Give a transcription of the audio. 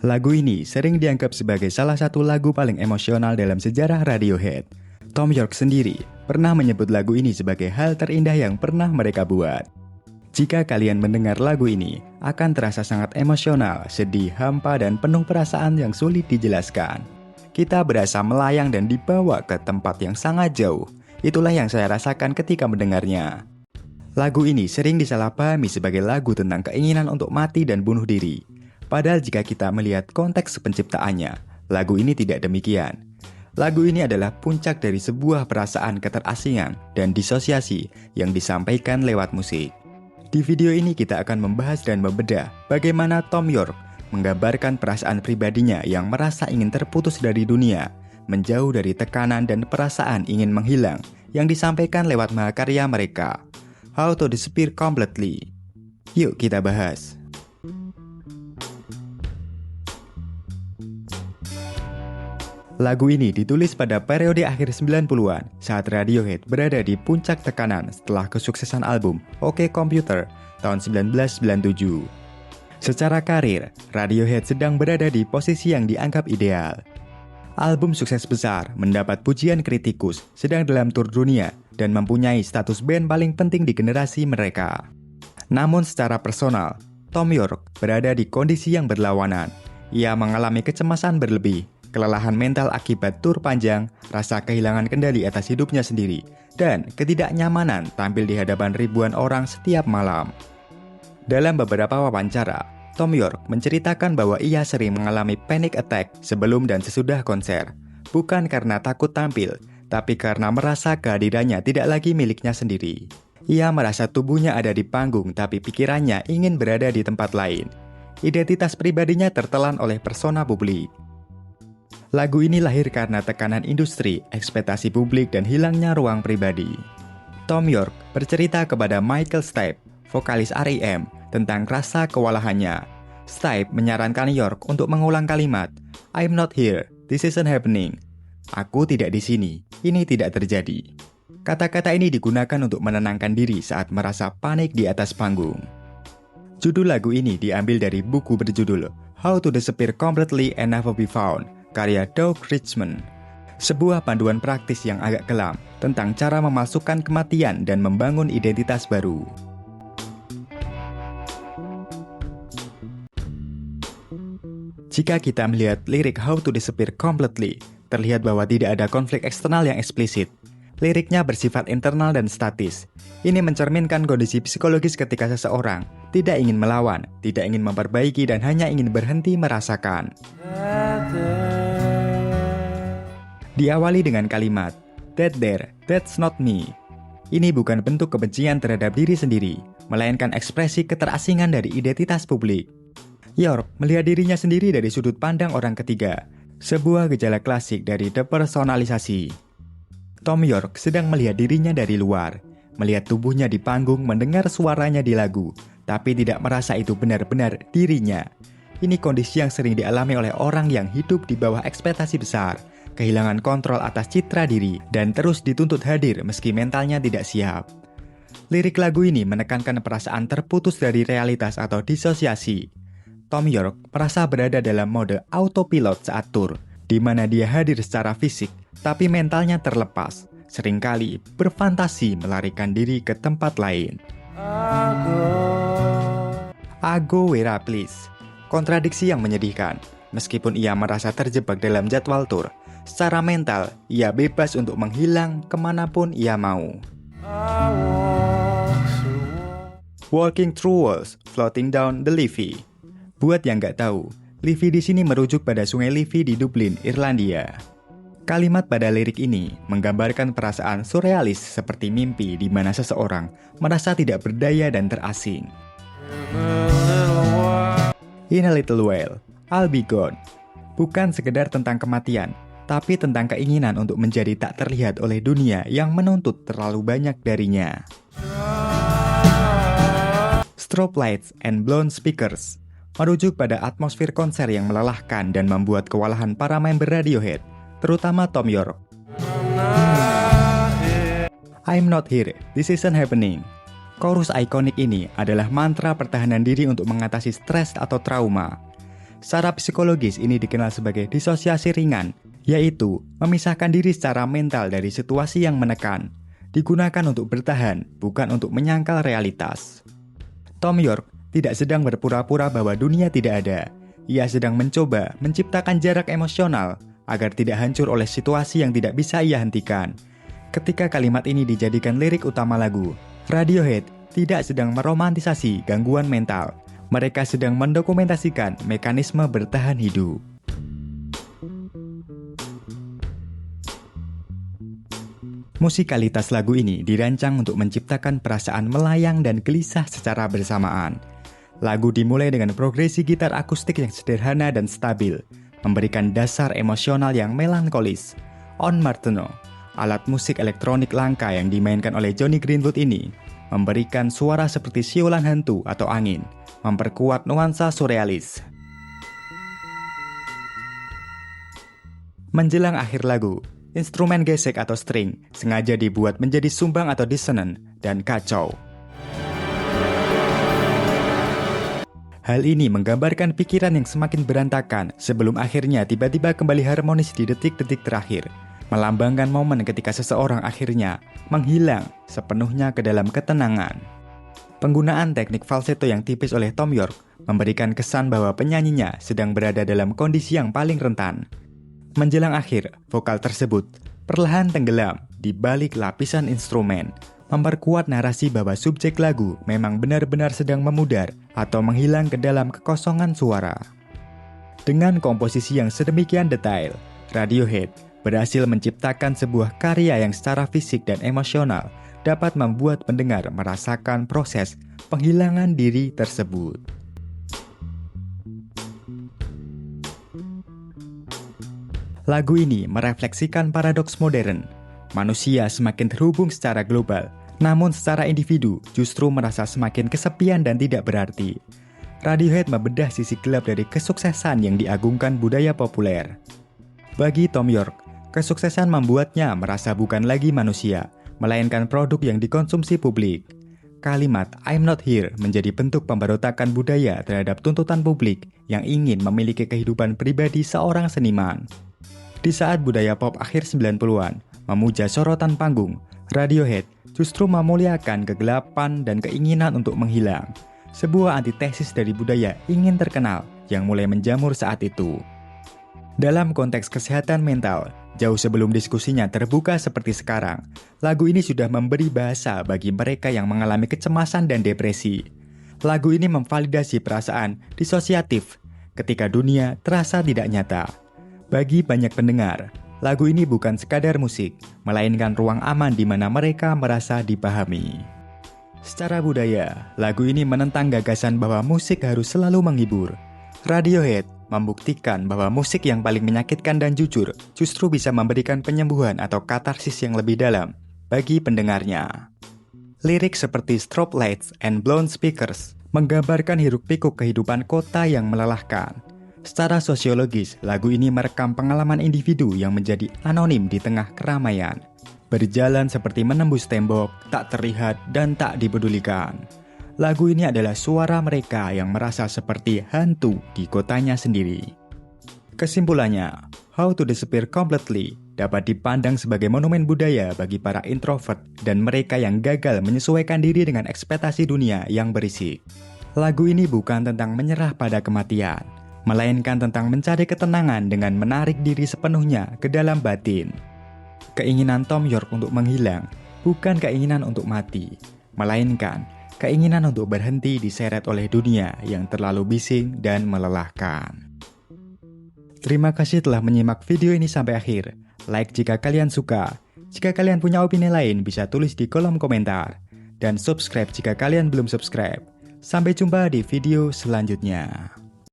Lagu ini sering dianggap sebagai salah satu lagu paling emosional dalam sejarah Radiohead. Thom Yorke sendiri pernah menyebut lagu ini sebagai hal terindah yang pernah mereka buat. Jika kalian mendengar lagu ini, akan terasa sangat emosional, sedih, hampa, dan penuh perasaan yang sulit dijelaskan. Kita berasa melayang dan dibawa ke tempat yang sangat jauh. Itulah yang saya rasakan ketika mendengarnya. Lagu ini sering disalahpahami sebagai lagu tentang keinginan untuk mati dan bunuh diri. Padahal jika kita melihat konteks penciptaannya, lagu ini tidak demikian. Lagu ini adalah puncak dari sebuah perasaan keterasingan dan disosiasi yang disampaikan lewat musik. Di video ini kita akan membahas dan membedah bagaimana Thom Yorke menggambarkan perasaan pribadinya yang merasa ingin terputus dari dunia, menjauh dari tekanan dan perasaan ingin menghilang yang disampaikan lewat mahakarya mereka, How to Disappear Completely. Yuk kita bahas. Lagu ini ditulis pada periode akhir 90-an saat Radiohead berada di puncak tekanan setelah kesuksesan album OK Computer tahun 1997. Secara karir, Radiohead sedang berada di posisi yang dianggap ideal. Album sukses besar, mendapat pujian kritikus, sedang dalam tur dunia, dan mempunyai status band paling penting di generasi mereka. Namun secara personal, Thom Yorke berada di kondisi yang berlawanan. Ia mengalami kecemasan berlebih, kelelahan mental akibat tur panjang, rasa kehilangan kendali atas hidupnya sendiri, dan ketidaknyamanan tampil di hadapan ribuan orang setiap malam. Dalam beberapa wawancara, Thom Yorke menceritakan bahwa ia sering mengalami panic attack sebelum dan sesudah konser, bukan karena takut tampil, tapi karena merasa kehadirannya tidak lagi miliknya sendiri. Ia merasa tubuhnya ada di panggung, tapi pikirannya ingin berada di tempat lain. Identitas pribadinya tertelan oleh persona publik. Lagu ini lahir karena tekanan industri, ekspektasi publik, dan hilangnya ruang pribadi. Thom Yorke bercerita kepada Michael Stipe, vokalis R.E.M., tentang rasa kewalahannya. Stipe menyarankan Yorke untuk mengulang kalimat, "I'm not here, this isn't happening." Aku tidak di sini, ini tidak terjadi. Kata-kata ini digunakan untuk menenangkan diri saat merasa panik di atas panggung. Judul lagu ini diambil dari buku berjudul How to Disappear Completely and Never Be Found, karya Doug Richmond. Sebuah panduan praktis yang agak kelam tentang cara memasukkan kematian dan membangun identitas baru. Jika kita melihat lirik How to Disappear Completely, terlihat bahwa tidak ada konflik eksternal yang eksplisit. Liriknya bersifat internal dan statis. Ini mencerminkan kondisi psikologis ketika seseorang tidak ingin melawan, tidak ingin memperbaiki, dan hanya ingin berhenti merasakan. Diawali dengan kalimat, "That there, that's not me." Ini bukan bentuk kebencian terhadap diri sendiri, melainkan ekspresi keterasingan dari identitas publik. Yorke melihat dirinya sendiri dari sudut pandang orang ketiga, sebuah gejala klasik dari depersonalisasi. Thom Yorke sedang melihat dirinya dari luar, melihat tubuhnya di panggung, mendengar suaranya di lagu, tapi tidak merasa itu benar-benar dirinya. Ini kondisi yang sering dialami oleh orang yang hidup di bawah ekspektasi besar, kehilangan kontrol atas citra diri, dan terus dituntut hadir meski mentalnya tidak siap. Lirik lagu ini menekankan perasaan terputus dari realitas atau disosiasi. Thom Yorke merasa berada dalam mode autopilot saat tur, di mana dia hadir secara fisik, tapi mentalnya terlepas, seringkali berfantasi melarikan diri ke tempat lain. Ago wera please. Kontradiksi yang menyedihkan. Meskipun ia merasa terjebak dalam jadwal tur, secara mental ia bebas untuk menghilang kemanapun ia mau. Walking through walls, floating down the Liffey. Buat yang nggak tahu, Liffey di sini merujuk pada sungai Liffey di Dublin, Irlandia. Kalimat pada lirik ini menggambarkan perasaan surrealis seperti mimpi di mana seseorang merasa tidak berdaya dan terasing. In a little while, I'll be gone. Bukan sekedar tentang kematian, tapi tentang keinginan untuk menjadi tak terlihat oleh dunia yang menuntut terlalu banyak darinya. Strobe lights and blown speakers merujuk pada atmosfer konser yang melelahkan dan membuat kewalahan para member Radiohead, terutama Thom Yorke. I'm not here, this isn't happening. Chorus ikonik ini adalah mantra pertahanan diri untuk mengatasi stres atau trauma. Secara psikologis ini dikenal sebagai disosiasi ringan, yaitu memisahkan diri secara mental dari situasi yang menekan. Digunakan untuk bertahan, bukan untuk menyangkal realitas. Thom Yorke tidak sedang berpura-pura bahwa dunia tidak ada. Ia sedang mencoba menciptakan jarak emosional agar tidak hancur oleh situasi yang tidak bisa ia hentikan. Ketika kalimat ini dijadikan lirik utama lagu, Radiohead tidak sedang meromantisasi gangguan mental. Mereka sedang mendokumentasikan mekanisme bertahan hidup. Musikalitas lagu ini dirancang untuk menciptakan perasaan melayang dan gelisah secara bersamaan. Lagu dimulai dengan progresi gitar akustik yang sederhana dan stabil, memberikan dasar emosional yang melankolis. On Martino, alat musik elektronik langka yang dimainkan oleh Jonny Greenwood ini, memberikan suara seperti siulan hantu atau angin, memperkuat nuansa surrealis. Menjelang akhir lagu, instrumen gesek atau string sengaja dibuat menjadi sumbang atau disonan dan kacau. Hal ini menggambarkan pikiran yang semakin berantakan sebelum akhirnya tiba-tiba kembali harmonis di detik-detik terakhir, melambangkan momen ketika seseorang akhirnya menghilang sepenuhnya ke dalam ketenangan. Penggunaan teknik falsetto yang tipis oleh Thom Yorke memberikan kesan bahwa penyanyinya sedang berada dalam kondisi yang paling rentan. Menjelang akhir, vokal tersebut perlahan tenggelam di balik lapisan instrumen, memperkuat narasi bahwa subjek lagu memang benar-benar sedang memudar atau menghilang ke dalam kekosongan suara. Dengan komposisi yang sedemikian detail, Radiohead berhasil menciptakan sebuah karya yang secara fisik dan emosional dapat membuat pendengar merasakan proses penghilangan diri tersebut. Lagu ini merefleksikan paradoks modern. Manusia semakin terhubung secara global, namun secara individu justru merasa semakin kesepian dan tidak berarti. Radiohead membedah sisi gelap dari kesuksesan yang diagungkan budaya populer. Bagi Thom Yorke, kesuksesan membuatnya merasa bukan lagi manusia, melainkan produk yang dikonsumsi publik. Kalimat "I'm not here" menjadi bentuk pemberontakan budaya terhadap tuntutan publik yang ingin memiliki kehidupan pribadi seorang seniman. Di saat budaya pop akhir 90-an memuja sorotan panggung, Radiohead justru memuliakan kegelapan dan keinginan untuk menghilang. Sebuah antitesis dari budaya ingin terkenal yang mulai menjamur saat itu. Dalam konteks kesehatan mental, jauh sebelum diskusinya terbuka seperti sekarang, lagu ini sudah memberi bahasa bagi mereka yang mengalami kecemasan dan depresi. Lagu ini memvalidasi perasaan disosiatif ketika dunia terasa tidak nyata. Bagi banyak pendengar, lagu ini bukan sekadar musik, melainkan ruang aman di mana mereka merasa dipahami. Secara budaya, lagu ini menentang gagasan bahwa musik harus selalu menghibur. Radiohead membuktikan bahwa musik yang paling menyakitkan dan jujur justru bisa memberikan penyembuhan atau katarsis yang lebih dalam bagi pendengarnya. Lirik seperti Strobe Lights and Blown Speakers menggambarkan hiruk-pikuk kehidupan kota yang melelahkan. Secara sosiologis, lagu ini merekam pengalaman individu yang menjadi anonim di tengah keramaian. Berjalan seperti menembus tembok, tak terlihat dan tak dipedulikan. Lagu ini adalah suara mereka yang merasa seperti hantu di kotanya sendiri. Kesimpulannya, How to Disappear Completely dapat dipandang sebagai monumen budaya bagi para introvert dan mereka yang gagal menyesuaikan diri dengan ekspektasi dunia yang berisik. Lagu ini bukan tentang menyerah pada kematian, melainkan tentang mencari ketenangan dengan menarik diri sepenuhnya ke dalam batin. Keinginan Thom Yorke untuk menghilang bukan keinginan untuk mati, melainkan keinginan untuk berhenti diseret oleh dunia yang terlalu bising dan melelahkan. Terima kasih telah menyimak video ini sampai akhir. Like jika kalian suka. Jika kalian punya opini lain bisa tulis di kolom komentar. Dan subscribe jika kalian belum subscribe. Sampai jumpa di video selanjutnya.